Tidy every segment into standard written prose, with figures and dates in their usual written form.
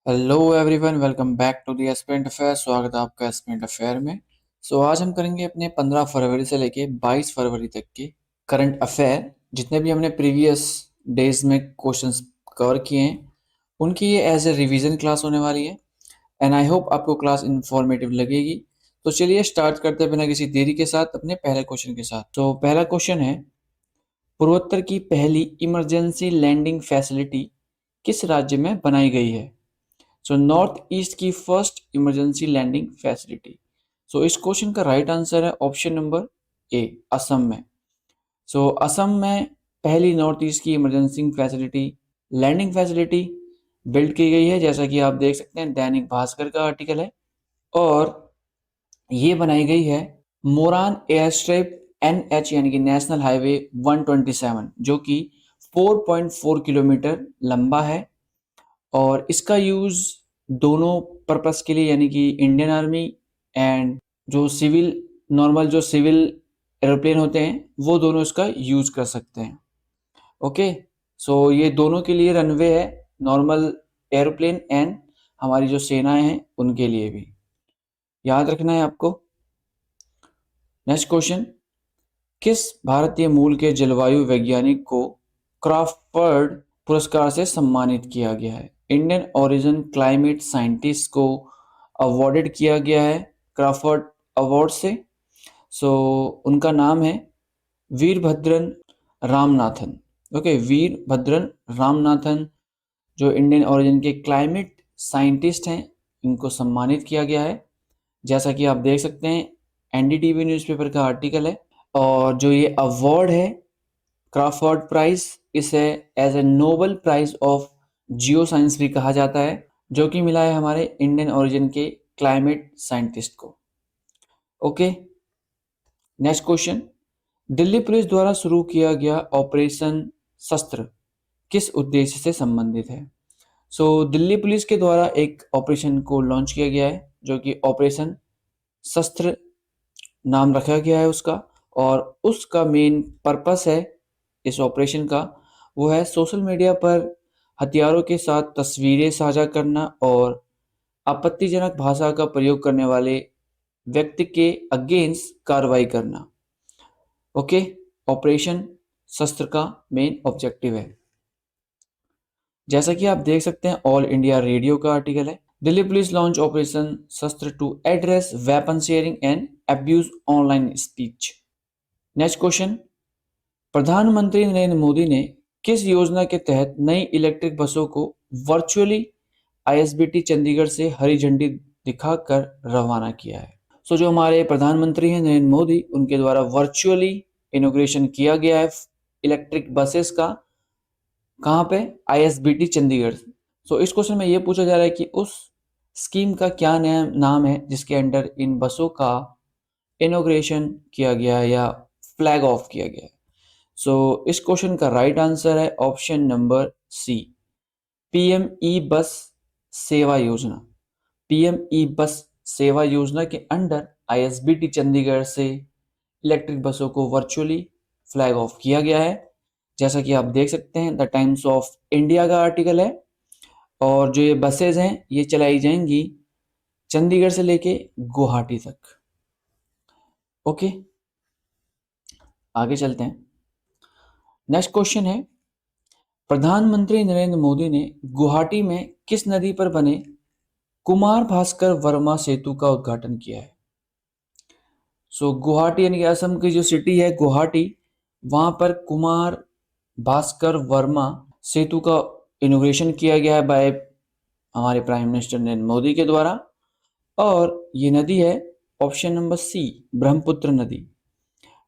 Hello everyone, welcome back to the aspirant affair. स्वागत है आपका एस्पिरेंट अफेयर में। आज हम करेंगे अपने 15 फरवरी से लेके 22 फरवरी तक के करंट अफेयर। जितने भी हमने प्रीवियस डेज में क्वेश्चंस कवर किए हैं उनकी ये एज ए रिवीजन क्लास होने वाली है एंड आई होप आपको क्लास इंफॉर्मेटिव लगेगी। तो चलिए स्टार्ट करते हैं बिना किसी देरी के साथ अपने पहले क्वेश्चन के साथ। तो पहला क्वेश्चन है, पूर्वोत्तर की पहली इमरजेंसी लैंडिंग फैसिलिटी किस राज्य में बनाई गई है? नॉर्थ ईस्ट की फर्स्ट इमरजेंसी लैंडिंग फैसिलिटी। इस क्वेश्चन का राइट आंसर है ऑप्शन नंबर ए, असम में। असम में पहली नॉर्थ ईस्ट की emergency facility landing facility build की गई है, जैसा कि आप देख सकते हैं दैनिक भास्कर का आर्टिकल है। और ये बनाई गई है मोरान एयर स्ट्रिप NH यानी कि नेशनल हाईवे 127, जो कि 4.4 किलोमीटर लंबा है। और इसका यूज़ दोनों पर्पस के लिए, यानी कि इंडियन आर्मी एंड जो सिविल नॉर्मल जो सिविल एरोप्लेन होते हैं वो दोनों इसका यूज़ कर सकते हैं। ओके, ये दोनों के लिए रनवे है, नॉर्मल एरोप्लेन एंड हमारी जो सेनाएं हैं उनके लिए भी याद रखना है आपको। नेक्स्ट क्वेश्चन, किस भारतीय मूल के जलवायु वैज्ञानिक को क्राफर्ड पुरस्कार से सम्मानित किया गया है? इंडियन ओरिजिन क्लाइमेट साइंटिस्ट को अवॉर्डेड किया गया है क्राफर्ड अवार्ड से। उनका नाम है वीरभद्रन रामनाथन। ओके, वीरभद्रन रामनाथन जो इंडियन ओरिजिन के क्लाइमेट साइंटिस्ट हैं, इनको सम्मानित किया गया है। जैसा कि आप देख सकते हैं NDTV न्यूज़पेपर का आर्टिकल है। और जो ये अवार्ड है क्राफर्ड प्राइज, इसे as a Nobel prize of geo science भी कहा जाता है, जो कि मिला है हमारे इंडियन ओरिजिन के क्लाइमेट साइंटिस्ट को। Okay, next question, Delhi police द्वारा शुरू किया गया ऑपरेशन शस्त्र किस उद्देश्य से संबंधित है? दिल्ली पुलिस के द्वारा एक ऑपरेशन को लॉन्च किया गया है जो कि ऑपरेशन शस्त्र नाम रखा गया है उसका। और उसका मेन पर्पस है इस ऑपरेशन का, वो है सोशल मीडिया पर हथियारों के साथ तस्वीरें साझा करना और आपत्तिजनक भाषा का प्रयोग करने वाले व्यक्ति के अगेंस्ट कार्रवाई करना। ओके, ऑपरेशन शस्त्र का मेन ऑब्जेक्टिव है। जैसा कि आप देख सकते हैं ऑल इंडिया रेडियो का आर्टिकल है, Delhi police launch operation Shastra to address weapon sharing and abuse online speech. Next question, प्रधानमंत्री नरेंद्र मोदी ने किस योजना के तहत नई इलेक्ट्रिक बसों को वर्चुअली ISBT चंडीगढ़ से हरी झंडी दिखाकर रवाना किया है? जो हमारे प्रधानमंत्री हैं नरेंद्र मोदी, उनके द्वारा वर्चुअली इनॉग्रेशन किया गया है इलेक्ट्रिक बसेस का। कहाँ पे? ISBT चंडीगढ़। इस क्वेश्चन में ये पूछा जा रहा है कि उस स्कीम का क्या नाम है जिसके अंडर इन बसों का इनॉग्रेशन किया गया है या फ्लैग ऑफ किया गया है। इस क्वेश्चन का राइट आंसर है ऑप्शन नंबर सी, PME बस सेवा योजना। PME बस सेवा योजना के अंडर ISBT चंडीगढ़ से इलेक्ट्रिक बसों को वर्चुअली फ्लैग ऑफ किया गया है, जैसा कि आप देख सकते हैं द टाइम्स ऑफ इंडिया का आर्टिकल है। और जो ये बसेज हैं ये चलाई जाएंगी चंडीगढ़ से लेके गुवाहाटी तक। ओके, आगे चलते हैं। नेक्स्ट क्वेश्चन है, प्रधानमंत्री नरेंद्र मोदी ने गुवाहाटी में किस नदी पर बने कुमार भास्कर वर्मा सेतु का उद्घाटन किया है? गुवाहाटी यानी कि असम की जो सिटी है गुवाहाटी, वहां पर कुमार भास्कर वर्मा सेतु का इनोग्रेशन किया गया है बाय हमारे प्राइम मिनिस्टर नरेंद्र मोदी के द्वारा। और ये नदी है ऑप्शन नंबर सी, ब्रह्मपुत्र नदी।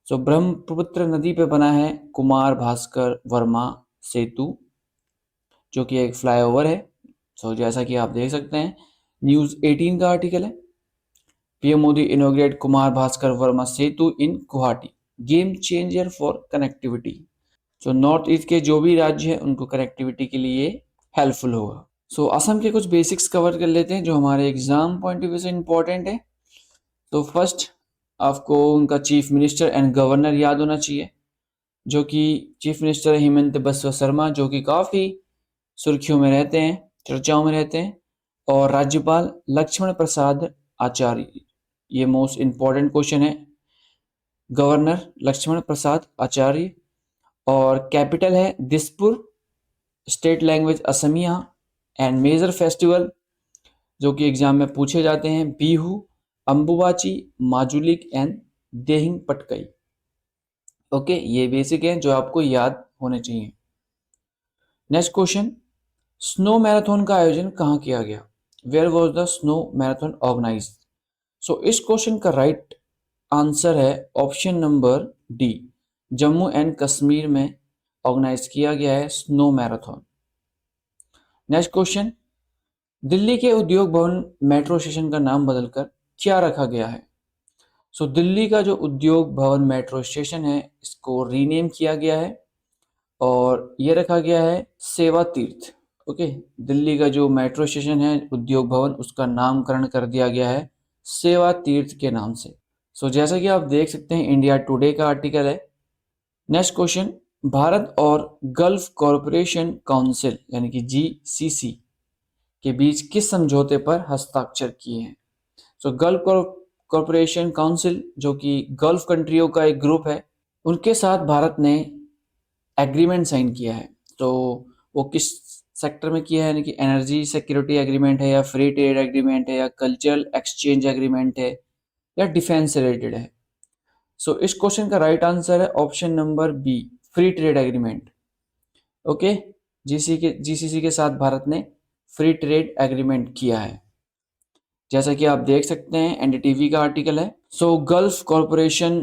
ब्रह्मपुत्र नदी पे बना है कुमार भास्कर वर्मा सेतु, जो कि एक फ्लाईओवर है। जैसा कि आप देख सकते हैं न्यूज़ 18 का आर्टिकल है, PM Modi इनोग्रेट Kumar Bhaskar Verma Setu in Guwahati, game changer for connectivity. North east के जो भी राज्य हैं उनको कनेक्टिविटी के लिए हेल्पफुल होगा। असम के कुछ बेसिक्स कवर कर लेते हैं जो हमारे एग्जाम पॉइंट ऑफ व्यू से इंपॉर्टेंट है। फर्स्ट आपको उनका चीफ मिनिस्टर एंड गवर्नर याद होना चाहिए, जो कि चीफ मिनिस्टर हेमंत बिस्वा शर्मा, जो कि काफ़ी सुर्खियों में रहते हैं, चर्चाओं में रहते हैं। और राज्यपाल लक्ष्मण प्रसाद आचार्य, ये मोस्ट इंपॉर्टेंट क्वेश्चन है, गवर्नर लक्ष्मण प्रसाद आचार्य। और कैपिटल है Dispur, state language Assamese, and major festival जो कि एग्जाम में पूछे जाते हैं, बिहू, अंबुबाची, माजुलिक एंड देहिंग पटकई। ओके, ये बेसिक है जो आपको याद होने चाहिए। नेक्स्ट क्वेश्चन, स्नो मैराथन का आयोजन कहाँ किया गया? Where was the snow marathon organized? So इस क्वेश्चन का राइट आंसर है option number D, Jammu and Kashmir में ऑर्गेनाइज किया गया है snow marathon. Next question, Delhi के उद्योग भवन मेट्रो स्टेशन का नाम बदलकर क्या रखा गया है? सो दिल्ली का जो उद्योग भवन मेट्रो स्टेशन है इसको रीनेम किया गया है और ये रखा गया है सेवा तीर्थ। ओके, दिल्ली का जो मेट्रो स्टेशन है उद्योग भवन उसका नामकरण कर दिया गया है सेवा तीर्थ के नाम से। सो जैसा कि आप देख सकते हैं इंडिया टुडे का आर्टिकल है। नेक्स्ट क्वेश्चन, भारत और गल्फ कॉरपोरेशन काउंसिल यानी कि जीसीसी के बीच किस समझौते पर हस्ताक्षर किए हैं? सो गल्फ कॉरपोरेशन काउंसिल जो कि गल्फ कंट्रियों का एक ग्रुप है, उनके साथ भारत ने एग्रीमेंट साइन किया है। तो वो किस सेक्टर में किया है, यानी कि एनर्जी सिक्योरिटी एग्रीमेंट है, या फ्री ट्रेड एग्रीमेंट है, या कल्चरल एक्सचेंज एग्रीमेंट है, या डिफेंस से रिलेटेड है? सो इस क्वेश्चन का राइट आंसर है option number B, free trade agreement. Okay, GCC के साथ भारत ने फ्री ट्रेड एग्रीमेंट किया है, जैसा कि आप देख सकते हैं एनडीटीवी का आर्टिकल है। सो गल्फ कॉरपोरेशन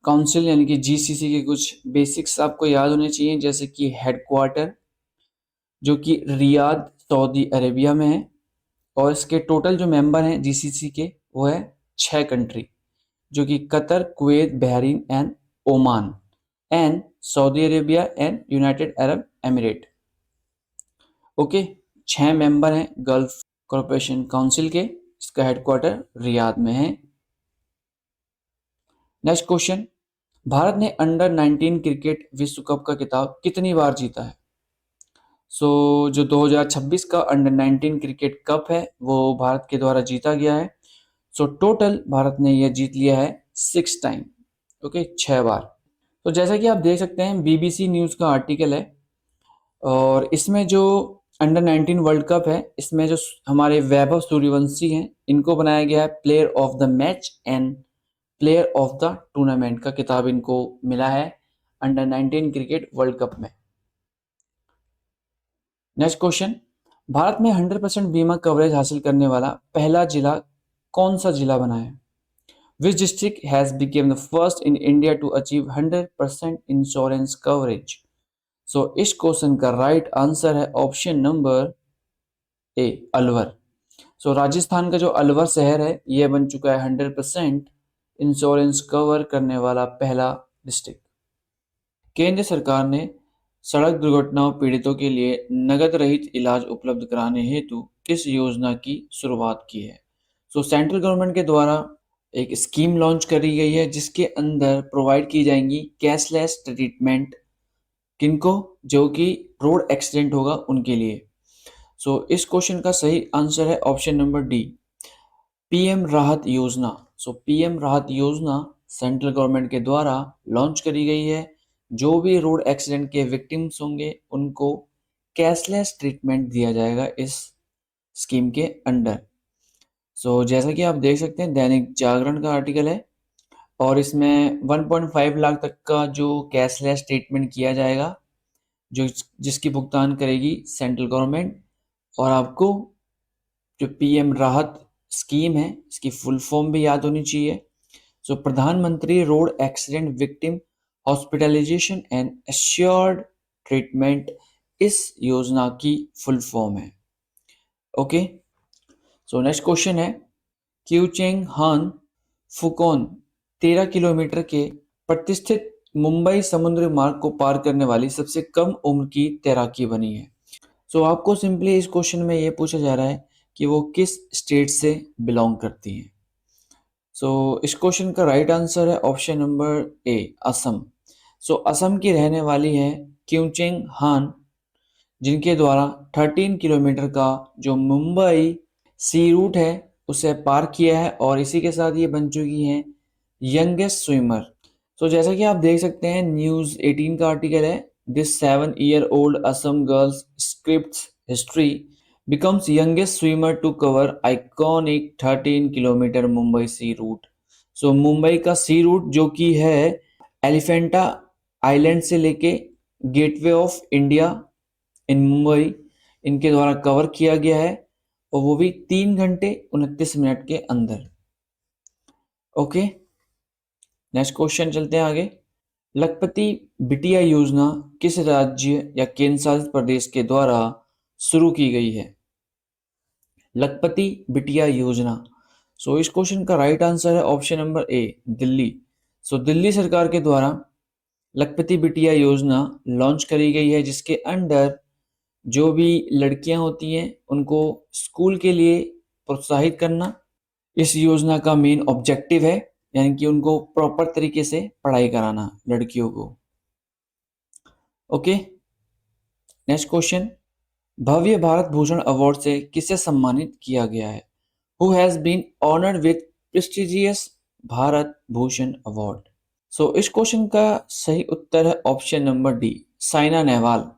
काउंसिल यानी कि जीसीसी के कुछ बेसिक्स आपको याद होने चाहिए, जैसे कि हेडक्वार्टर जो कि रियाद सऊदी अरेबिया में है, और इसके टोटल जो मेंबर हैं जीसीसी के वो है 6 कंट्री, जो कि Qatar, Kuwait, Bahrain and Oman and Saudi Arabia and United Arab emirate. Okay, 6 member हैं गल्फ कॉरपोरेशन काउंसिल के, इसका हेडक्वार्टर रियाद में है। नेक्स्ट क्वेश्चन, भारत ने अंडर 19 क्रिकेट विश्व कप का खिताब कितनी बार जीता है? जो 2026 का अंडर 19 क्रिकेट कप है वो भारत के द्वारा जीता गया है। टोटल भारत ने यह जीत लिया है 6 टाइम। ओके, 6 बार। तो जैसा कि आप देख सकते हैं बीबीसी न्यूज़ का आर्टिकल है, और इसमें जो अंडर 19 वर्ल्ड कप है इसमें जो हमारे वैभव सूर्यवंशी हैं इनको बनाया गया है player of the match and player of the tournament का खिताब इनको मिला है अंडर 19 क्रिकेट वर्ल्ड कप में। नेक्स्ट क्वेश्चन, भारत में 100% बीमा कवरेज हासिल करने वाला पहला जिला कौन सा जिला बना है? Which district has become the first in India to achieve 100% insurance coverage? इस क्वेश्चन का राइट आंसर है ऑप्शन नंबर ए, अलवर। राजस्थान का जो अलवर शहर है यह बन चुका है 100% इंश्योरेंस कवर करने वाला पहला डिस्ट्रिक्ट। केंद्र सरकार ने सड़क दुर्घटनाओं पीड़ितों के लिए नकद रहित इलाज उपलब्ध कराने हेतु किस योजना की शुरुआत की है? सेंट्रल गवर्नमेंट के द्वारा एक स्कीम लॉन्च करी गई है जिसके अंदर प्रोवाइड की जाएंगी कैशलेस ट्रीटमेंट, किनको? जो कि रोड एक्सीडेंट होगा उनके लिए। इस क्वेश्चन का सही आंसर है ऑप्शन नंबर डी, पीएम राहत योजना। पीएम राहत योजना सेंट्रल गवर्नमेंट के द्वारा लॉन्च करी गई है। जो भी रोड एक्सीडेंट के विक्टिम्स होंगे उनको कैशलेस ट्रीटमेंट दिया जाएगा इस स्कीम के अंडर। जैसा कि आप देख सकते हैं दैनिक जागरण का आर्टिकल है, और इसमें 1.5 लाख तक का जो कैशलेस ट्रीटमेंट किया जाएगा, जो जिसकी भुगतान करेगी सेंट्रल गवर्नमेंट। और आपको जो पीएम राहत स्कीम है इसकी फुल फॉर्म भी याद होनी चाहिए। प्रधानमंत्री road accident victim hospitalisation and assured treatment इस योजना की फुल फॉर्म है। ओके, नेक्स्ट क्वेश्चन है, क्यूचेंग हान फुकोन 13 किलोमीटर के प्रतिष्ठित मुंबई समुद्री मार्ग को पार करने वाली सबसे कम उम्र की तैराकी बनी है। आपको सिंपली इस क्वेश्चन में ये पूछा जा रहा है कि वो किस स्टेट से बिलोंग करती हैं। इस क्वेश्चन का राइट आंसर है option number A, Assam. Assam की रहने वाली है क्यूचेंग हान, जिनके द्वारा 13 किलोमीटर का जो मुंबई सी रूट है उसे पार किया है और इसी के साथ ये बन चुकी हैं यंगेस्ट स्विमर। तो जैसा कि आप देख सकते हैं न्यूज़ 18 का आर्टिकल है, this 7-year-old Assam girl's scripts history becomes youngest swimmer to cover iconic 13 kilometre Mumbai sea route. So Mumbai का सी रूट जो कि है एलिफेंटा आइलैंड से लेके gateway of India in Mumbai, इनके द्वारा कवर किया गया है और वो भी 3 घंटे 29 मिनट के अंदर। ओके, नेक्स्ट क्वेश्चन चलते हैं आगे। लखपति बिटिया योजना किस राज्य या केंद्र शासित प्रदेश के द्वारा शुरू की गई है? लखपति बिटिया योजना। सो इस क्वेश्चन का राइट आंसर है ऑप्शन नंबर ए, दिल्ली। सो दिल्ली सरकार के द्वारा लखपति बिटिया योजना लॉन्च करी गई है, जिसके अंडर जो भी लड़कियां होती हैं उनको स्कूल के लिए प्रोत्साहित करना इस योजना का मेन ऑब्जेक्टिव है, यानी कि उनको प्रॉपर तरीके से पढ़ाई कराना लड़कियों को। Okay, next question. Bhavya Bharat Bhushan award से किसे सम्मानित किया गया है? Who has been honoured with prestigious Bharat Bhushan award? So इस क्वेश्चन का सही उत्तर है option number D, Saina Nehwal.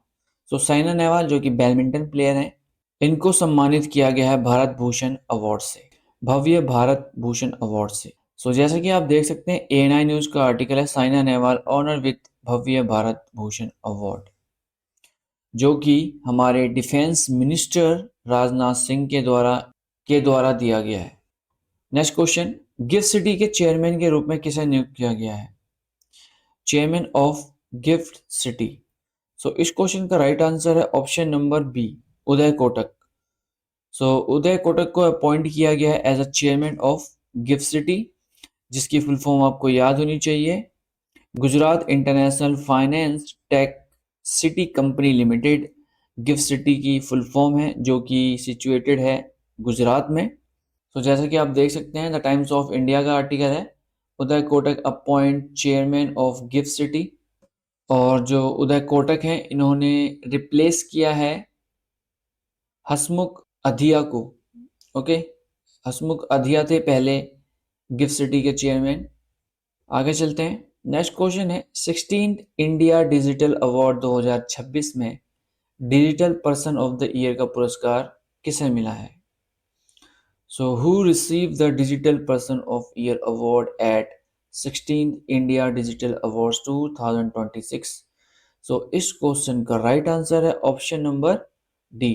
So Saina Nehwal जो कि बैडमिंटन प्लेयर हैं, इनको सम्मानित किया गया है भारत भूषण अवार्ड से, भव्य भारत भूषण अवार्ड से। सो जैसा कि आप देख सकते हैं एएनआई न्यूज का आर्टिकल है, Saina Nehwal honour with Bhavya Bharat Bhushan award, जो कि हमारे डिफेंस मिनिस्टर राजनाथ सिंह के द्वारा दिया गया है। Next question. गिफ्ट सिटी के चेयरमैन के रूप में किसे नियुक्त किया गया है? Chairman of gift city. So इस क्वेश्चन का राइट आंसर है option number B, Uday Kotak. So Uday Kotak को अपॉइंट किया गया है as a chairman of gift city, जिसकी फुल फॉर्म आपको याद होनी चाहिए, Gujarat international finance tech city company limited. Gift city की फुल फॉर्म है, जो कि सिचुएटेड है गुजरात में। तो जैसा कि आप देख सकते हैं द टाइम्स ऑफ इंडिया का आर्टिकल है, Uday Kotak appoint chairman of gift city. और जो उदय कोटक हैं इन्होंने रिप्लेस किया है हसमुख अधिया को। ओके, हसमुख अधिया थे पहले गिफ्ट सिटी के चेयरमैन। आगे चलते हैं। नेक्स्ट क्वेश्चन है 16th इंडिया डिजिटल अवार्ड 2026 में digital person of the year का पुरस्कार किसे मिला है? So, who received the Digital Person of Year award at 16th India Digital Awards 2026? So, इस क्वेश्चन का राइट आंसर है option number D,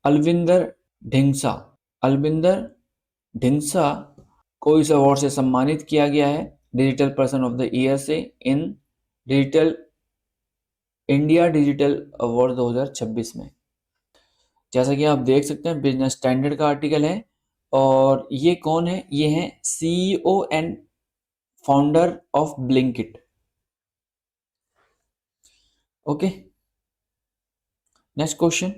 Alwinder Dhingsa. Alwinder Dhingsa को इस अवार्ड से सम्मानित किया गया है digital person of the year से in digital India digital award 2026 में। जैसा कि आप देख सकते हैं बिजनेस स्टैंडर्ड का आर्टिकल है, और ये कौन है? ये हैं CEO and founder of Blinkit. Okay, next question.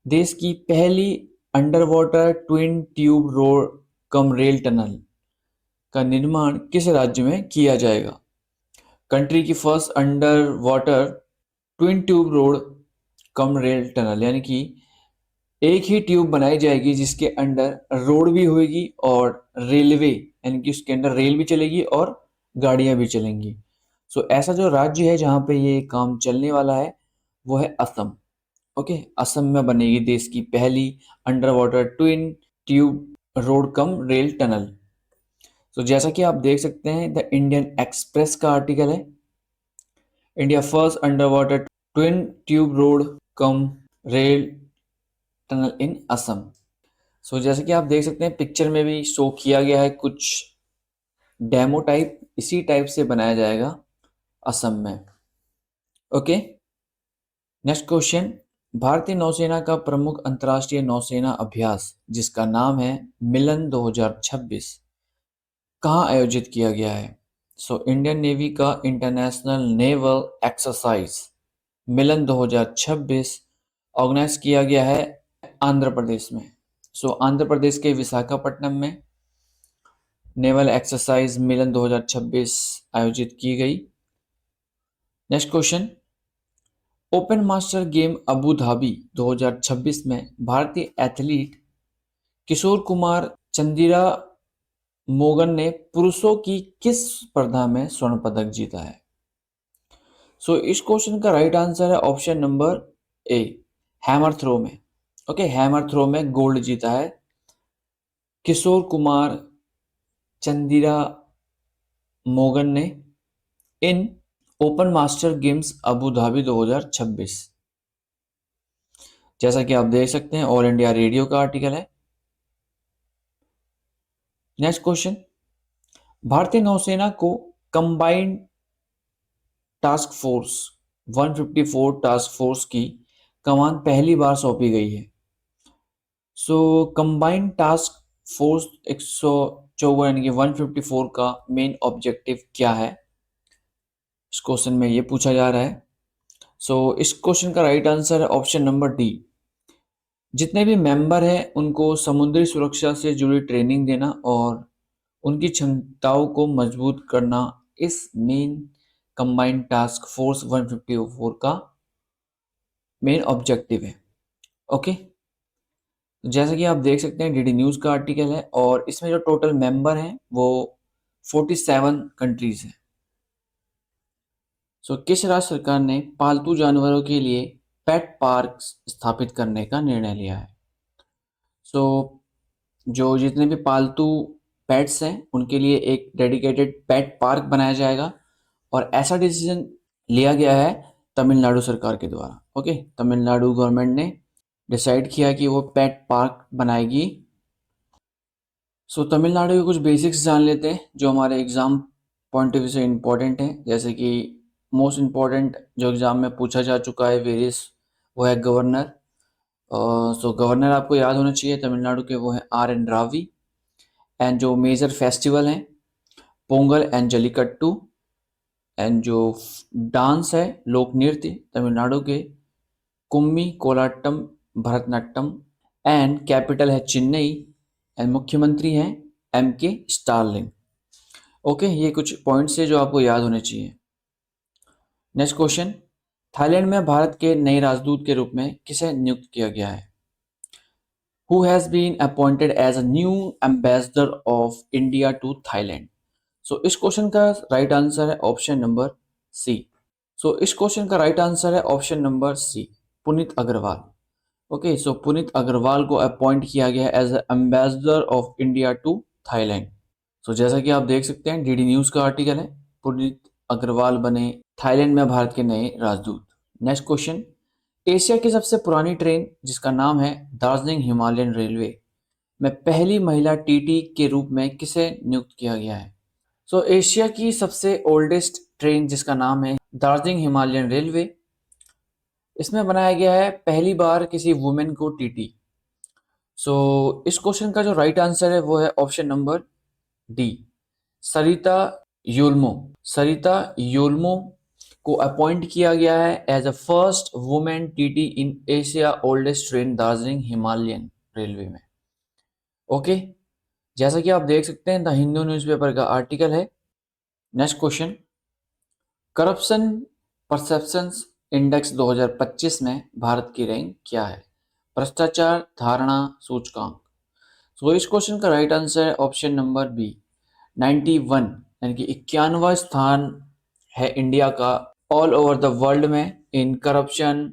देश की पहली under water twin tube road cum rail tunnel का निर्माण किस राज्य में किया जाएगा? कंट्री की first under water twin tube road cum rail tunnel, यानी कि एक ही ट्यूब बनाई जाएगी जिसके अंडर रोड भी होगी और रेलवे, यानी कि उसके अंदर रेल भी चलेगी और गाड़ियां भी चलेंगी। सो ऐसा जो राज्य है जहां पे ये काम चलने वाला है वो है असम। ओके, असम में बनेगी देश की पहली under water twin tube road cum rail tunnel. So जैसा कि आप देख सकते हैं द इंडियन एक्सप्रेस का आर्टिकल है, India first under water twin tube road cum rail tunnel in Assam. So जैसे कि आप देख सकते हैं पिक्चर में भी शो किया गया है, कुछ डेमो टाइप इसी टाइप से बनाया जाएगा असम में। Okay, next question. भारतीय नौसेना का प्रमुख अंतर्राष्ट्रीय नौसेना अभ्यास जिसका नाम है मिलन 2026 कहाँ आयोजित किया गया है? सो इंडियन नेवी का इंटरनेशनल नेवल एक्सरसाइज मिलन 2026 ऑर्गेनाइज किया गया है आंध्र प्रदेश में। सो आंध्र प्रदेश के विशाखापट्टनम में नेवल एक्सरसाइज मिलन 2026 आयोजित की गई। Next question. Open master game Abu Dhabi 2026 में भारतीय एथलीट किशोर कुमार चंदिरा मोगन ने पुरुषों की किस स्पर्धा में स्वर्ण पदक जीता है? सो इस क्वेश्चन का राइट आंसर है option number A, hammer throw में। ओके, हैमर थ्रो में गोल्ड जीता है किशोर कुमार चंदिरा मोगन ने in open master games Abu Dhabi 2026। जैसा कि आप देख सकते हैं, ऑल इंडिया रेडियो का आर्टिकल है। नेक्स्ट क्वेश्चन, भारतीय नौसेना को combined task force 154 task force की कमान पहली बार सौंपी गई है। सो कंबाइंड टास्क फोर्स 154 यानी कि 154 का मेन ऑब्जेक्टिव क्या है, इस क्वेश्चन में ये पूछा जा रहा है। सो इस क्वेश्चन का राइट आंसर है ऑप्शन नंबर डी, जितने भी मेंबर हैं उनको समुद्री सुरक्षा से जुड़ी ट्रेनिंग देना और उनकी क्षमताओं को मजबूत करना इस मेन कंबाइंड टास्क फोर्स 154 का मेन ऑब्जेक्टिव है। ओके, जैसा कि आप देख सकते हैं, डीडी न्यूज़ का आर्टिकल है और इसमें जो टोटल मेंबर हैं वो 47 कंट्रीज हैं। सो किस राज्य सरकार ने पालतू जानवरों के लिए पेट पार्क स्थापित करने का निर्णय लिया है? सो जो जितने भी पालतू पेट्स हैं उनके लिए एक डेडिकेटेड पेट पार्क बनाया जाएगा और ऐसा डिसीजन लिया गया है तमिलनाडु सरकार के द्वारा। ओके, तमिलनाडु गवर्नमेंट ने डिसाइड किया कि वो पेट पार्क बनाएगी। सो तमिलनाडु के कुछ बेसिक्स जान लेते हैं जो हमारे एग्ज़ाम पॉइंट ऑफ व्यू से इम्पोर्टेंट हैं। जैसे कि मोस्ट इम्पोर्टेंट जो एग्ज़ाम में पूछा जा चुका है वेरियस, वो है गवर्नर। सो गवर्नर आपको याद होना चाहिए तमिलनाडु के, वो है आर एन रावी। एंड जो मेजर फेस्टिवल हैं, पोंगल एंड जलीकट्टू। एंड जो डांस है, लोक नृत्य तमिलनाडु के, कुम्मी, कोलाट्टम, भरतनाट्यम। एंड कैपिटल है चेन्नई। एंड मुख्यमंत्री हैं एम के स्टालिन। ओके, ये कुछ पॉइंट्स है जो आपको याद होने चाहिए। नेक्स्ट क्वेश्चन, थाईलैंड में भारत के नए राजदूत के रूप में किसे नियुक्त किया गया है? Who has been appointed as a new ambassador of India to Thailand? सो इस क्वेश्चन का राइट आंसर है ऑप्शन नंबर सी। सो इस क्वेश्चन का राइट आंसर है option number C, Puneet Agarwal. Okay, so Puneet Agarwal को अपॉइंट किया गया है as ambassador of India to Thailand. So जैसा कि आप देख सकते हैं, डीडी न्यूज़ का आर्टिकल है, पुनीत अग्रवाल बने थाईलैंड में भारत के नए राजदूत। नेक्स्ट क्वेश्चन, एशिया की सबसे पुरानी ट्रेन जिसका नाम है दार्जिलिंग हिमालयन रेलवे में पहली महिला टीटी के रूप में किसे नियुक्त किया गया है? सो एशिया की सबसे ओल्डेस्ट ट्रेन जिसका नाम है दार्जिलिंग हिमालयन रेलवे, इसमें बनाया गया है पहली बार किसी वुमेन को टीटी। सो इस क्वेश्चन का जो राइट आंसर है वो है option number D, Sarita Yolmo. Sarita Yolmo को अपॉइंट किया गया है as a first women TT in Asia oldest train Darjeeling Himalayan railway में। ओके, जैसा कि आप देख सकते हैं, द हिंदू न्यूज़पेपर का आर्टिकल है। Next question, corruption perceptions index 2025 में भारत की रैंक क्या है? भ्रष्टाचार धारणा सूचकांक। सो इस क्वेश्चन का राइट आंसर है ऑप्शन नंबर बी, 91 यानी कि 91वां स्थान है इंडिया का ऑल ओवर द वर्ल्ड में इन करप्शन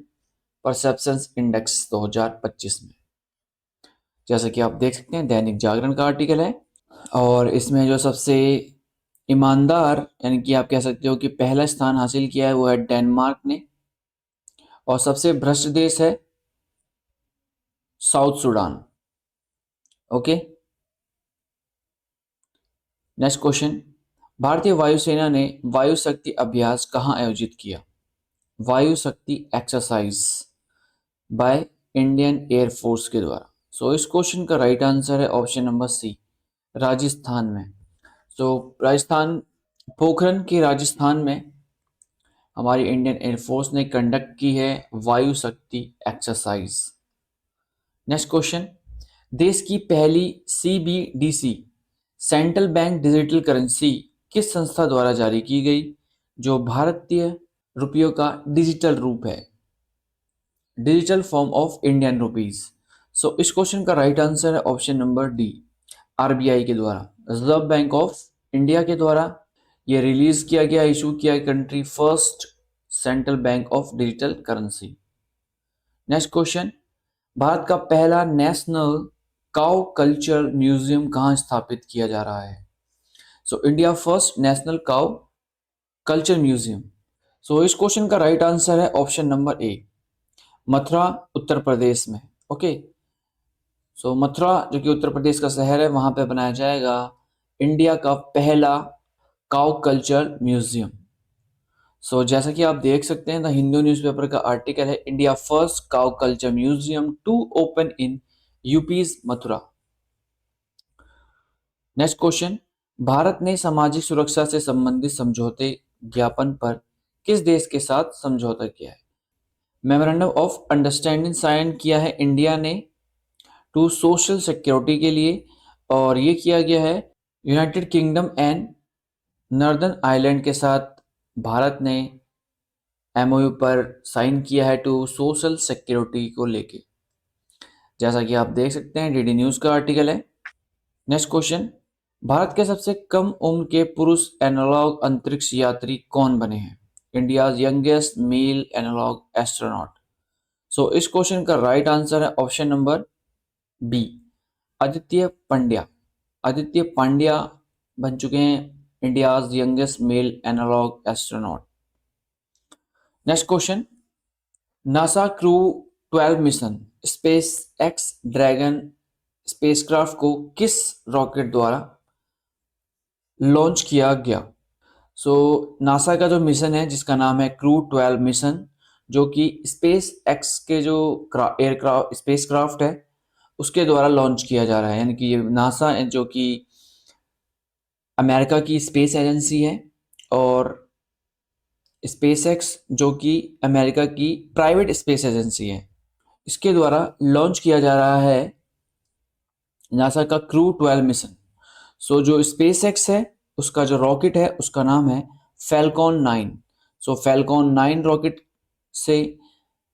परसेप्शंस इंडेक्स 2025 में। जैसा कि आप देख सकते हैं, दैनिक जागरण का आर्टिकल है और इसमें जो सबसे ईमानदार यानी कि आप कह सकते हो कि पहला स्थान हासिल किया है वो है डेनमार्क ने, और सबसे भ्रष्ट देश है south Sudan. Okay, next question, भारतीय वायुसेना ने वायु शक्ति अभ्यास कहाँ आयोजित किया? वायु शक्ति एक्सरसाइज बाय इंडियन एयरफोर्स के द्वारा। सो इस क्वेश्चन का राइट आंसर है ऑप्शन नंबर सी, राजस्थान में। सो राजस्थान, पोखरन के राजस्थान में हमारी इंडियन एयरफोर्स ने कंडक्ट की है वायु शक्ति एक्सरसाइज। नेक्स्ट क्वेश्चन, देश की पहली CBDC central bank digital currency किस संस्था द्वारा जारी की गई जो भारतीय रुपयों का डिजिटल रूप है, digital form of Indian rupees? So इस क्वेश्चन का राइट आंसर है ऑप्शन नंबर डी, आरबीआई के द्वारा, रिजर्व बैंक ऑफ इंडिया के द्वारा ये रिलीज किया गया, इशू किया country first central bank of digital currency. Next question, Bharat का पहला नेशनल काउ कल्चर म्यूजियम कहाँ स्थापित किया जा रहा है? So India first national cow culture museum. So इस क्वेश्चन का राइट आंसर है option number A, Mathura Uttar Pradesh में। ओके, सो मथुरा जो कि उत्तर प्रदेश का शहर है, वहां पे बनाया जाएगा इंडिया का पहला काउ कल्चर म्यूजियम। सो जैसा कि आप देख सकते हैं, द हिंदू न्यूज़पेपर का आर्टिकल है, India first cow culture museum to open in UP's Mathura. Next question, Bharat ने सामाजिक सुरक्षा से संबंधित समझौते ज्ञापन पर किस देश के साथ समझौता किया है? मेमोरेंडम ऑफ अंडरस्टैंडिंग साइन किया है इंडिया ने टू सोशल सिक्योरिटी के लिए, और ये किया गया है United kingdom and northern Ireland के साथ। भारत ने एमओयू पर साइन किया है टू सोशल सिक्योरिटी को लेके, जैसा कि आप देख सकते हैं, डीडी न्यूज का आर्टिकल है। नेक्स्ट क्वेश्चन, भारत के सबसे कम उम्र के पुरुष एनालॉग अंतरिक्ष यात्री कौन बने हैं? India youngest male analog astronaut. So इस क्वेश्चन का राइट आंसर है option number B, Aditya Pandya. Aditya Pandya बन चुके हैं India's youngest male analog astronaut. Next question, NASA crew 12 mission SpaceX dragon spacecraft को किस रॉकेट द्वारा लॉन्च किया गया? सो नासा का जो मिशन है जिसका नाम है क्रू 12 मिशन, जो कि स्पेस एक्स के जो एयरक्राफ्ट स्पेसक्राफ्ट है उसके द्वारा लॉन्च किया जा रहा है। यानी कि ये नासा जो कि अमेरिका की स्पेस एजेंसी है, और स्पेस एक्स जो कि अमेरिका की प्राइवेट स्पेस एजेंसी है, इसके द्वारा लॉन्च किया जा रहा है नासा का क्रू 12 मिशन। सो जो स्पेस एक्स है उसका जो रॉकेट है उसका नाम है फैल्कॉन 9। सो फैल्कॉन 9 रॉकेट से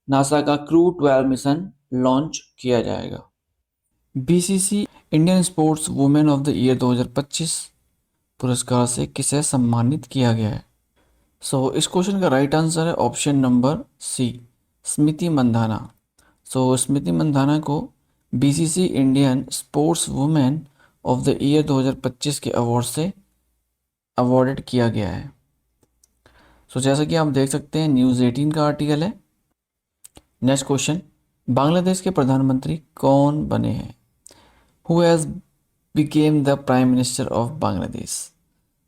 नासा का क्रू 12 मिशन लॉन्च किया जाएगा। BCC Indian sports women of the year 2025 पुरस्कार से किसे सम्मानित किया गया है? सो इस क्वेश्चन का राइट आंसर है ऑप्शन नंबर सी, स्मृति मंधाना। सो स्मृति मंधाना को BCC Indian sports women of the year 2025 के अवार्ड से अवॉर्डेड किया गया है। सो जैसा कि आप देख सकते हैं, न्यूज़ 18 का आर्टिकल है। नेक्स्ट क्वेश्चन, बांग्लादेश के प्रधानमंत्री कौन बने हैं? Who has become the prime minister of Bangladesh?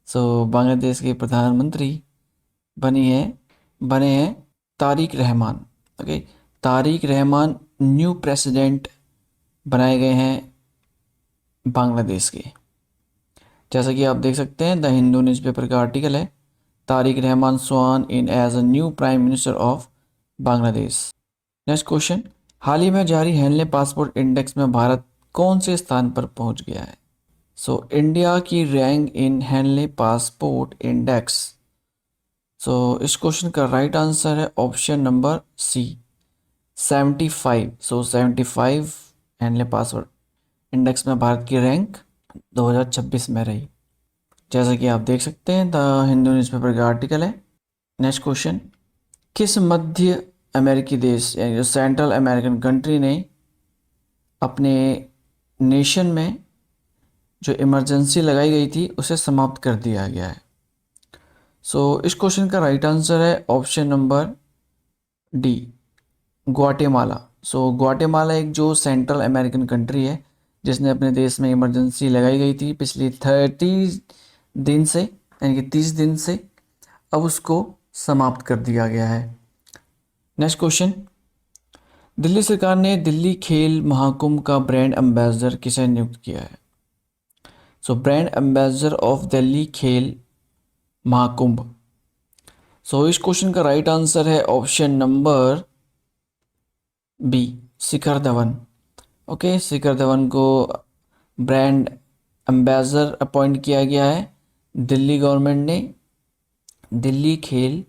So Bangladesh के प्रधानमंत्री बने हैं Tariq Rahman. Okay, Tariq Rahman new president बनाए गए हैं बांग्लादेश के। जैसा कि आप देख सकते हैं, द हिंदू न्यूज़पेपर का आर्टिकल है, Tariq Rahman sworn in as a new prime minister of Bangladesh. Next question, हाल ही में जारी हेनले पासपोर्ट इंडेक्स में भारत कौन से स्थान पर पहुंच गया है? सो इंडिया की rank in Henley passport index. So इस क्वेश्चन का राइट आंसर है option number C, 75। So 75 Henley passport index में भारत की रैंक 2026 में रही, जैसा कि आप देख सकते हैं, द हिंदू न्यूज़पेपर का आर्टिकल है। नेक्स्ट क्वेश्चन, किस मध्य अमेरिकी देश यानी जो सेंट्रल अमेरिकन कंट्री ने अपने नेशन में जो इमरजेंसी लगाई गई थी उसे समाप्त कर दिया गया है? सो इस क्वेश्चन का राइट आंसर है ऑप्शन नंबर डी, ग्वाटेमाला। सो ग्वाटेमाला एक जो सेंट्रल अमेरिकन कंट्री है जिसने अपने देश में इमरजेंसी लगाई गई थी पिछले 30 दिन से, यानी कि 30 दिन से, अब उसको समाप्त कर दिया गया है। नेक्स्ट क्वेश्चन, दिल्ली सरकार ने दिल्ली खेल महाकुंभ का ब्रांड एम्बेसडर किसे नियुक्त किया है? So brand ambassador of Delhi खेल महाकुंभ। सो इस क्वेश्चन का राइट आंसर है option number B, Shikhar Dhawan. Okay, Shikhar Dhawan को ब्रांड एम्बेसडर अपॉइंट किया गया है दिल्ली गवर्नमेंट ने दिल्ली खेल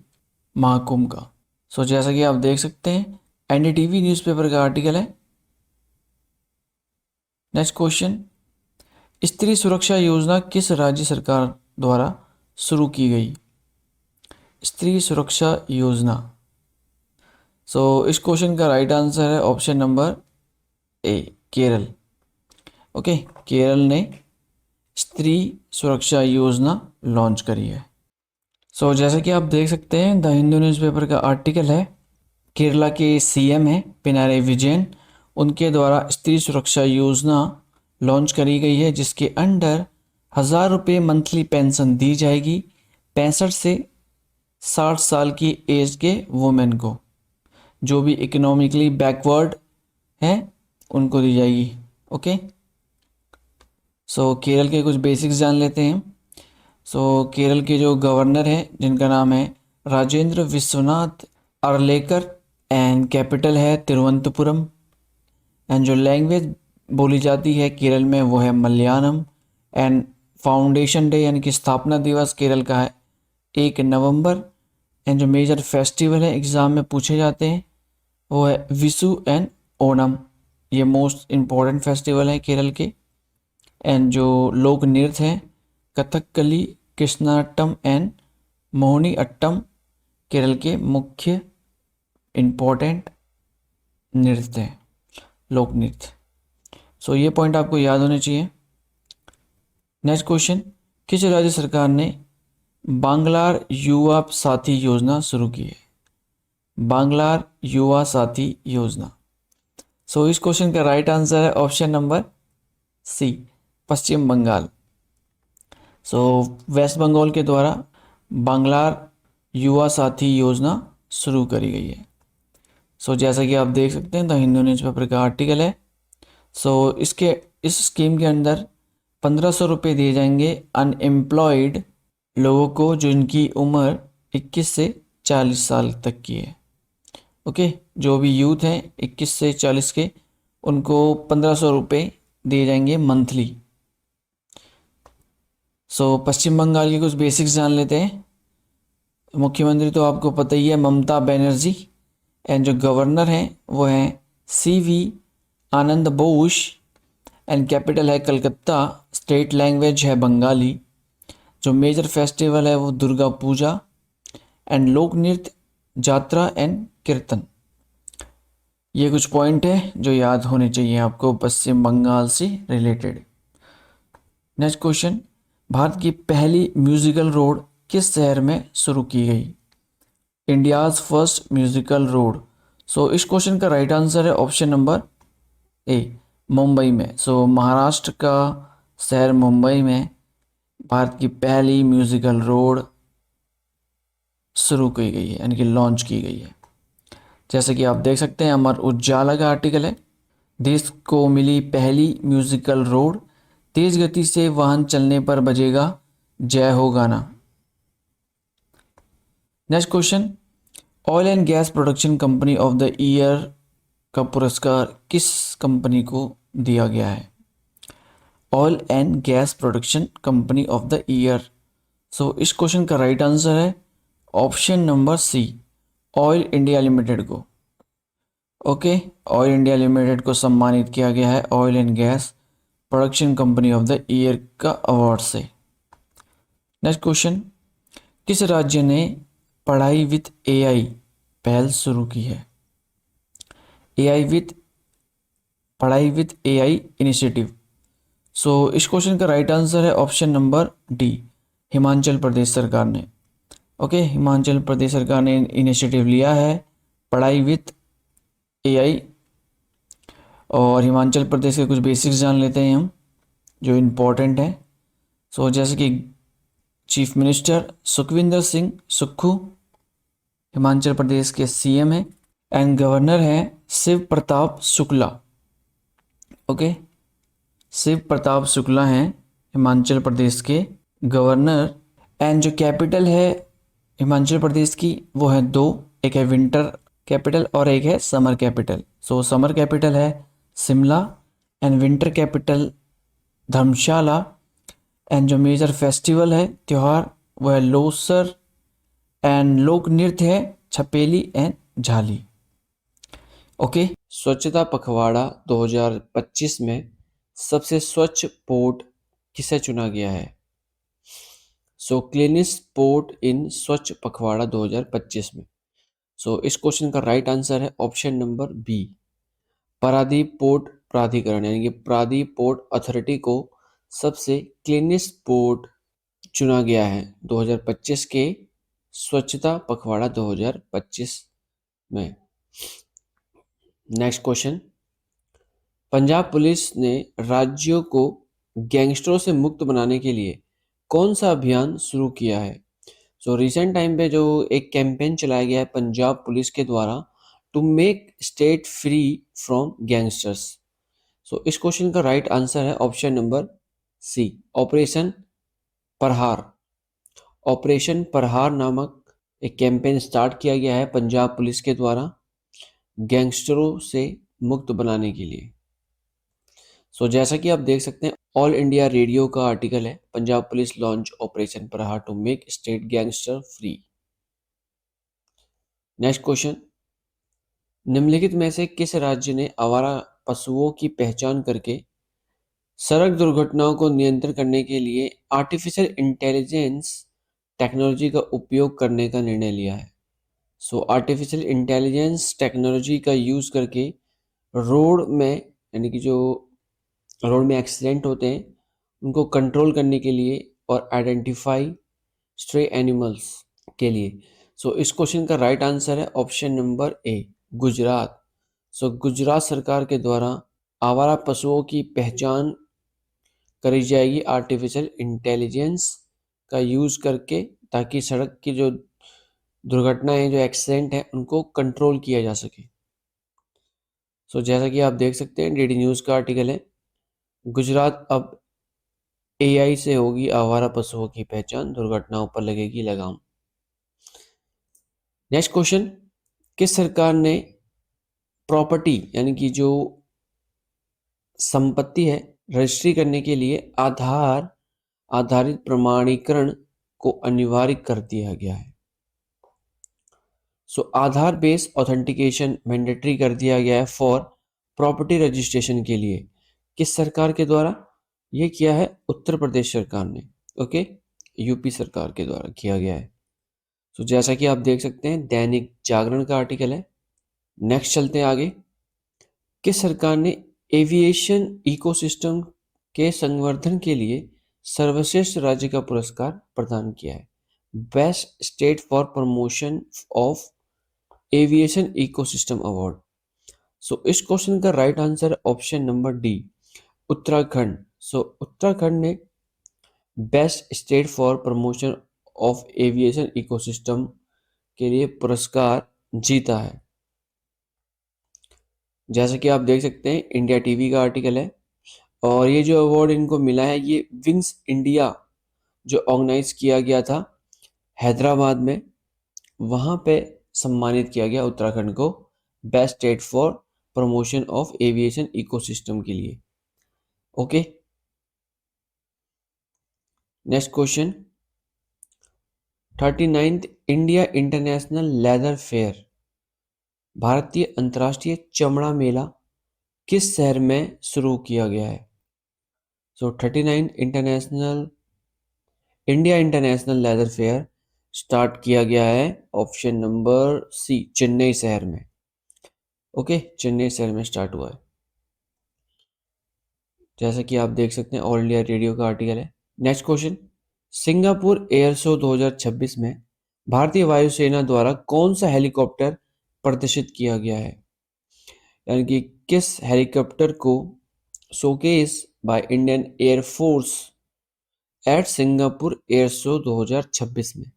महाकुंभ का। सो जैसा कि आप देख सकते हैं, एनडीटीवी न्यूज़पेपर का आर्टिकल है, नेक्स्ट क्वेश्चन, स्त्री सुरक्षा योजना किस राज्य सरकार द्वारा शुरू की गई? स्त्री सुरक्षा योजना। इस क्वेश्चन का राइट आंसर है ऑप्शन नंबर ए, केरल। ओके, केरल ने स्त्री सुरक्षा योजना लॉन्च करी है। जैसे कि आप देख सकते हैं, द हिंदू न्यूज़पेपर का आर्टिकल है, केरला के सीएम हैं पिनाराई विजयन, उनके द्वारा स्त्री सुरक्षा योजना लॉन्च करी गई है, जिसके अंडर 1,000 रुपये मंथली पेंशन दी जाएगी 65 से 60 साल की एज के वुमेन को, जो भी इकोनॉमिकली बैकवर्ड हैं उनको दी जाएगी। ओके, केरल के कुछ बेसिक्स जान लेते हैं। केरल के जो गवर्नर हैं, जिनका नाम है राजेंद्र विश्वनाथ अर्लेकर, एंड कैपिटल है तिरुवनंतपुरम, एंड जो लैंग्वेज बोली जाती है केरल में वो है मलयालम, एंड फाउंडेशन डे यानी कि स्थापना दिवस केरल का है 1 नवंबर, एंड जो मेजर फेस्टिवल है एग्ज़ाम में पूछे जाते हैं वो है विशु एंड ओणम, ये मोस्ट इम्पॉर्टेंट फेस्टिवल है केरल के। एंड जो लोक नृत्य हैं कथकली, कृष्णाटम एंड मोहिनी अट्टम केरल के मुख्य इम्पॉर्टेंट नृत्य हैं, लोक नृत्य। ये पॉइंट आपको याद होने चाहिए। नेक्स्ट क्वेश्चन, किस राज्य सरकार ने बांग्लार युवा साथी योजना शुरू की है? बांग्लार युवा साथी योजना। इस क्वेश्चन का राइट आंसर है ऑप्शन नंबर सी, पश्चिम बंगाल। वेस्ट बंगाल के द्वारा बांग्लार युवा साथी योजना शुरू करी गई है। जैसा कि आप देख सकते हैं, द हिंदू न्यूज़पेपर का आर्टिकल है। इस स्कीम के अंदर 1,500 रुपये दिए जाएंगे अनएम्प्लॉयड लोगों को जिनकी उम्र 21 से 40 साल तक की है। ओके, जो भी यूथ हैं 21 से 40 के, उनको 1,500 रुपये दिए जाएंगे मंथली। पश्चिम बंगाल की कुछ बेसिक्स जान लेते हैं। मुख्यमंत्री तो आपको पता ही है, ममता बनर्जी, एंड जो गवर्नर हैं वो हैं CV Anand Bose, and capital है कलकत्ता, स्टेट लैंग्वेज है बंगाली, जो मेजर फेस्टिवल है वो दुर्गा पूजा, एंड लोक नृत्य जात्रा एंड कीर्तन। ये कुछ पॉइंट है जो याद होने चाहिए आपको पश्चिम बंगाल से रिलेटेड। नेक्स्ट क्वेश्चन, भारत की पहली म्यूजिकल रोड किस शहर में शुरू की गई? India's first musical road. इस क्वेश्चन का राइट आंसर है ऑप्शन नंबर ए, मुंबई में। महाराष्ट्र का शहर मुंबई में भारत की पहली म्यूजिकल रोड शुरू की गई है, यानी कि लॉन्च की गई है। जैसे कि आप देख सकते हैं, अमर उजाला का आर्टिकल है, देश को मिली पहली म्यूजिकल रोड, तेज गति से वाहन चलने पर बजेगा जय हो गाना। Next question, oil and gas production company of the year का पुरस्कार किस कंपनी को दिया गया है? Oil and gas production company of the year. इस क्वेश्चन का राइट आंसर है option number C, oil India limited को। ओके, ऑयल इंडिया लिमिटेड को सम्मानित किया गया है oil and gas production company of the year का अवार्ड से। नेक्स्ट क्वेश्चन, किस राज्य ने पढ़ाई विथ AI पहल शुरू की है? पढ़ाई विथ AI इनिशिएटिव। इस क्वेश्चन का राइट आंसर है option number D, Himachal Pradesh सरकार ने। ओके, हिमाचल प्रदेश सरकार ने इनिशिएटिव लिया है पढ़ाई विथ AI, और हिमाचल प्रदेश के कुछ बेसिक्स जान लेते हैं हम जो इम्पोर्टेंट है। जैसे कि चीफ मिनिस्टर सुखविंदर सिंह सुक्खू हिमाचल प्रदेश के CM हैं, एंड गवर्नर हैं शिव प्रताप शुक्ला। ओके, शिव प्रताप शुक्ला हैं हिमाचल प्रदेश के गवर्नर, एंड जो कैपिटल है हिमाचल प्रदेश की वो है 2, एक है विंटर कैपिटल और एक है समर कैपिटल। समर कैपिटल है Shimla and winter capital Dharamshala, and जो मेजर फेस्टिवल है त्यौहार वो है लोसर, एंड लोक नृत्य है छपेली एंड झाली। ओके, स्वच्छता पखवाड़ा 2025 में सबसे स्वच्छ पोर्ट किसे चुना गया है? सो क्लीनेस्ट पोर्ट इन स्वच्छ पखवाड़ा 2025 में। सो इस क्वेश्चन का राइट आंसर है option number B, Paradip port प्राधिकरण यानी कि पारादीप पोर्ट अथॉरिटी को सबसे क्लीनेस्ट पोर्ट चुना गया है 2025 के स्वच्छता पखवाड़ा 2025 में। नेक्स्ट क्वेश्चन, पंजाब पुलिस ने राज्यों को गैंगस्टरों से मुक्त बनाने के लिए कौन सा अभियान शुरू किया है? सो रिसेंट टाइम पे जो एक कैंपेन चलाया गया है पंजाब पुलिस के द्वारा to make state free from gangsters. So इस क्वेश्चन का राइट आंसर है option number C, operation Prahar. Operation Prahar नामक एक कैंपेन स्टार्ट किया गया है पंजाब पुलिस के द्वारा गैंगस्टरों से मुक्त बनाने के लिए। जैसा कि आप देख सकते हैं ऑल इंडिया रेडियो का आर्टिकल है, Punjab police launch operation Prahar to make state gangster free. Next question, निम्नलिखित में से किस राज्य ने आवारा पशुओं की पहचान करके सड़क दुर्घटनाओं को नियंत्रण करने के लिए आर्टिफिशियल इंटेलिजेंस टेक्नोलॉजी का उपयोग करने का निर्णय लिया है? आर्टिफिशियल इंटेलिजेंस टेक्नोलॉजी का यूज़ करके रोड में यानी कि जो रोड में एक्सीडेंट होते हैं उनको कंट्रोल करने के लिए और आइडेंटिफाई स्ट्रे एनिमल्स के लिए। इस क्वेश्चन का राइट आंसर है ऑप्शन नंबर ए, गुजरात। गुजरात सरकार के द्वारा आवारा पशुओं की पहचान करी जाएगी आर्टिफिशियल इंटेलिजेंस का यूज़ करके, ताकि सड़क की जो दुर्घटनाएं, जो एक्सीडेंट है, उनको कंट्रोल किया जा सके। जैसा कि आप देख सकते हैं डीडी न्यूज़ का आर्टिकल है, गुजरात अब एआई से होगी आवारा पशुओं की पहचान, दुर्घटनाओं पर लगेगी लगाम। नेक्स्ट क्वेश्चन, किस सरकार ने प्रॉपर्टी यानी कि जो संपत्ति है रजिस्ट्री करने के लिए आधार आधारित प्रमाणीकरण को अनिवार्य कर दिया गया है? आधार बेस्ड ऑथेंटिकेशन मैंडेटरी कर दिया गया है फॉर प्रॉपर्टी रजिस्ट्रेशन के लिए। किस सरकार के द्वारा ये किया है? उत्तर प्रदेश सरकार ने। ओके, यूपी सरकार के द्वारा किया गया है। जैसा कि आप देख सकते हैं दैनिक जागरण का आर्टिकल है। नेक्स्ट चलते हैं आगे, किस सरकार ने एविएशन इकोसिस्टम के संवर्धन के लिए सर्वश्रेष्ठ राज्य का पुरस्कार प्रदान किया है? Best state for promotion of aviation ecosystem award. इस क्वेश्चन का right answer option number D, Uttarakhand. Uttarakhand ने best state for promotion of aviation ecosystem के लिए पुरस्कार जीता है। जैसा कि आप देख सकते हैं इंडिया टीवी का आर्टिकल है, और ये जो अवार्ड इनको मिला है ये विंग्स इंडिया जो ऑर्गेनाइज किया गया था हैदराबाद में, वहाँ पे सम्मानित किया गया उत्तराखंड को best state for promotion of aviation ecosystem के लिए। Okay, next question, 39th India international leather fair भारतीय अंतर्राष्ट्रीय चमड़ा मेला किस शहर में शुरू किया गया है? 39 India international leather fair start किया गया है ऑप्शन नंबर सी, चेन्नई शहर में। ओके, चेन्नई शहर में स्टार्ट हुआ है। जैसा कि आप देख सकते हैं ऑल इंडिया रेडियो का आर्टिकल है। Next question, Singapore air show 2026 में भारतीय वायुसेना द्वारा कौन सा हेलीकॉप्टर प्रदर्शित किया गया है? यानी कि किस हेलीकॉप्टर को showcase by Indian air force at Singapore air show 2026 में?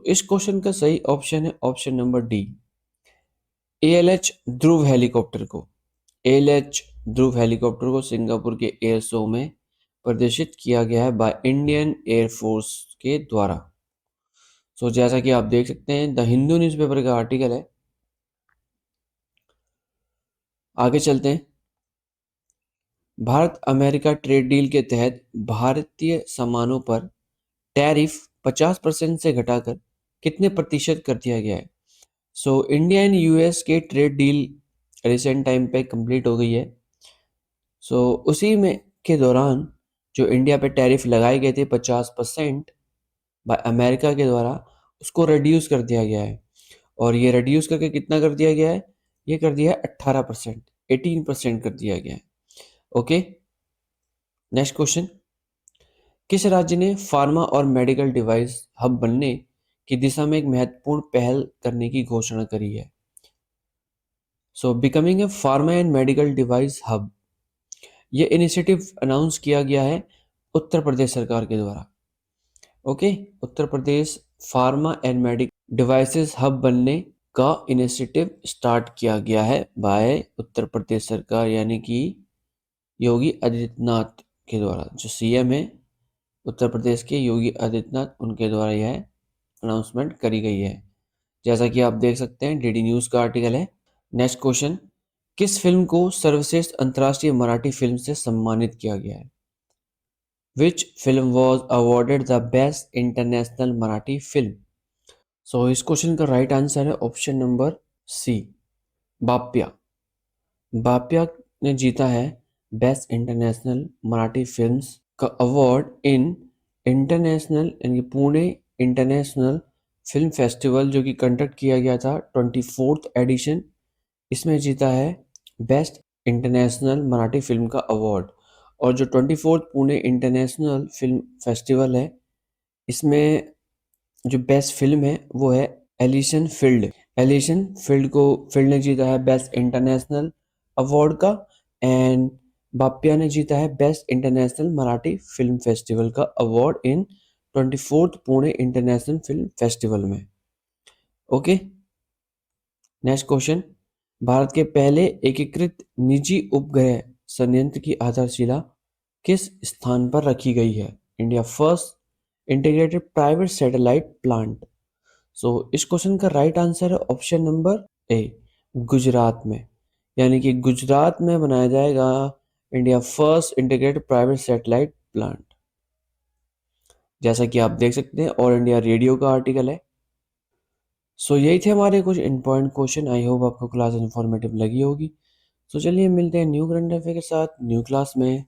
इस क्वेश्चन का सही ऑप्शन है ऑप्शन नंबर डी, एएलएच ध्रुव हेलीकॉप्टर को। एएलएच ध्रुव हेलीकॉप्टर को सिंगापुर के एयर शो में प्रदर्शित किया गया है बाय इंडियन एयर फोर्स के द्वारा। जैसा कि आप देख सकते हैं द हिंदू न्यूज़पेपर का आर्टिकल है। आगे चलते हैं, भारत अमेरिका ट्रेड डील के तहत भारतीय सामानों पर टैरिफ 50% से घटाकर कितने प्रतिशत कर दिया गया है? इंडिया एंड यूएस के ट्रेड डील रिसेंट टाइम पे कंप्लीट हो गई है। उसी में के दौरान जो इंडिया पे टैरिफ लगाए गए थे 50% बाय अमेरिका के द्वारा, उसको रिड्यूस कर दिया गया है। और ये रिड्यूस करके कितना कर दिया गया है? ये कर दिया है 18%, 18% कर दिया गया है। Okay, next question. किस राज्य ने फार्मा और मेडिकल डिवाइस हब बनने की दिशा में एक महत्वपूर्ण पहल करने की घोषणा करी है? Becoming a pharma and medical device hub, ये इनिशिएटिव अनाउंस किया गया है उत्तर प्रदेश सरकार के द्वारा। Okay, Uttar Pradesh pharma and medical devices hub बनने का इनिशिएटिव स्टार्ट किया गया है बाय उत्तर प्रदेश सरकार, यानी कि योगी आदित्यनाथ के द्वारा। जो सीएम है उत्तर प्रदेश के, योगी आदित्यनाथ, उनके द्वारा यह अनाउंसमेंट करी गई है, जैसा कि आप देख सकते हैं, डीडी न्यूज का आर्टिकल है। Next question. किस फिल्म को सर्वश्रेष्ठ अंतर्राष्ट्रीय मराठी फिल्म से सम्मानित किया गया है? Which film was awarded the best international Marathi film? इस क्वेश्चन का राइट आंसर है ऑप्शन नंबर सी, बाप्या। बाप्या ने जीता है बेस्ट इंटरनेशनल मराठी फिल्म्स का अवार्ड इन इंटरनेशनल, यानी पुणे इंटरनेशनल फिल्म फेस्टिवल, जो कि कंडक्ट किया गया था 24th एडिशन। इसमें जीता है बेस्ट इंटरनेशनल मराठी फिल्म का अवार्ड। और जो 24th Pune international film festival है, इसमें जो बेस्ट फिल्म है वो है एलिशन फील्ड। एलिशन फील्ड ने जीता है बेस्ट इंटरनेशनल अवार्ड का। एंड बाप्या ने जीता है best international Marathi film festival का award in 24th Pune international film festival में। Okay, next question. भारत के पहले एकीकृत निजी उपग्रह संयंत्र की आधारशिला किस स्थान पर रखी गई है? India first integrated private satellite plant. इस क्वेश्चन का राइट आंसर है ऑप्शन नंबर ए, गुजरात में। यानी कि गुजरात में बनाया जाएगा India first integrated private satellite plant, जैसा कि आप देख सकते हैं, ऑल इंडिया रेडियो का आर्टिकल है। यही थे हमारे कुछ इंपॉर्टेंट क्वेश्चन। आई होप आपको क्लास इन्फॉर्मेटिव लगी होगी। चलिए मिलते हैं न्यू करंट अफेयर के साथ न्यू क्लास में।